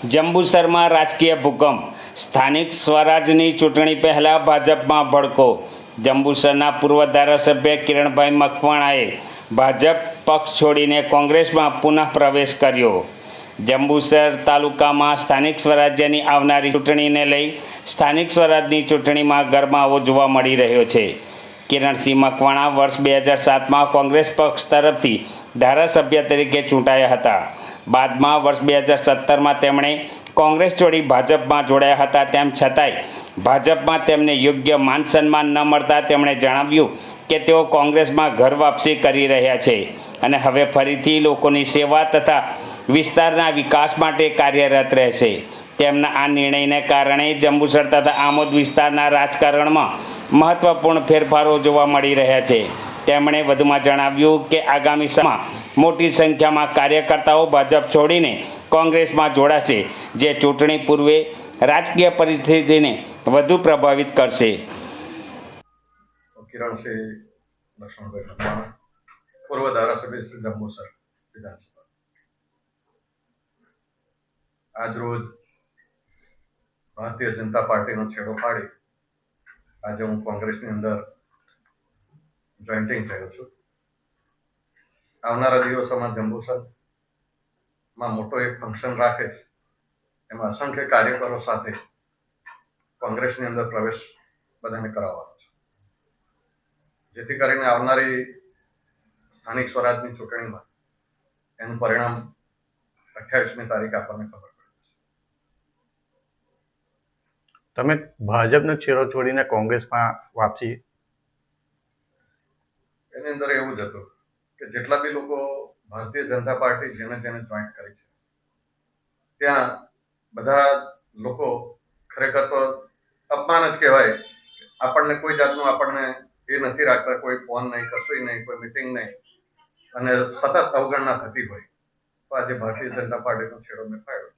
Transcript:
જંબુસરમાં રાજકીય ભૂકંપ. સ્થાનિક સ્વરાજની ચૂંટણી પહેલાં ભાજપમાં ભડકો. જંબુસરના પૂર્વ ધારાસભ્ય કિરણભાઈ મકવાણાએ ભાજપ પક્ષ છોડીને કોંગ્રેસમાં પુનઃ પ્રવેશ કર્યો. જંબુસર તાલુકામાં સ્થાનિક સ્વરાજ્યની આવનારી ચૂંટણીને લઈ સ્થાનિક સ્વરાજની ચૂંટણીમાં ગરમાવો જોવા મળી રહ્યો છે. કિરણસિંહ મકવાણા વર્ષ 2007માં કોંગ્રેસ પક્ષ તરફથી ધારાસભ્ય તરીકે ચૂંટાયા હતા. બાદમાં વર્ષ 2017માં તેમણે કોંગ્રેસ છોડી ભાજપમાં જોડાયા હતા. તેમ છતાંય ભાજપમાં તેમને યોગ્ય માન સન્માન ન મળતા તેમણે જણાવ્યું કે તેઓ કોંગ્રેસમાં ઘર વાપસી કરી રહ્યા છે અને હવે ફરીથી લોકોની સેવા તથા વિસ્તારના વિકાસ માટે કાર્યરત રહેશે. તેમના આ નિર્ણયને કારણે જંબુસર તથા આમોદ વિસ્તારના રાજકારણમાં મહત્વપૂર્ણ ફેરફારો જોવા મળી રહ્યા છે. તેમણે વધુમાં જણાવ્યું કે આગામી સમયમાં મોટી સંખ્યામાં કાર્યકર્તાઓ ભાજપ છોડીને કોંગ્રેસમાં જોડાશે, જે ચૂંટણી પૂર્વે રાજકીય પરિસ્થિતિને વધુ પ્રભાવિત કરશે. કિરણસિંહ લક્ષ્મણભાઈ મકવાણા, પૂર્વ ધારાસભ્ય શ્રી જંબુસર વિધાનસભા. આજરોજ ભારતીય જનતા પાર્ટીનો છેડો પાડી આજે હું કોંગ્રેસની અંદર જોઈન્ટિંગ થયો છું. આવનારા દિવસોમાં જંબુસરમાં મોટો એક ફંક્શન રાખે છે, એમાં અસંખ્ય કાર્યકરો સાથે કોંગ્રેસની અંદર પ્રવેશ બધાને કરાવવાનો છે, જેથી કરીને આવનારી સ્થાનિક સ્વરાજની ચૂંટણીમાં એનું પરિણામ 28મી તારીખે આપણને ખબર પડે. તમે ભાજપનો છેડો છોડીને કોંગ્રેસમાં વાપસી? એની અંદર એવું જ હતું કે જેટલા બી લોકો ભારતીય જનતા પાર્ટી જેને જોઈન્ટ કરી છે, ત્યાં બધા લોકો ખરેખર તો અપમાન જ કહેવાય. આપણને કોઈ જાતનું આપણને એ નથી રાખતા, કોઈ ફોન નહીં, કશું નહીં, કોઈ મિટિંગ નહીં, અને સતત અવગણના થતી હોય. તો આજે ભારતીય જનતા પાર્ટીનો છેડો મેં પાડ્યો.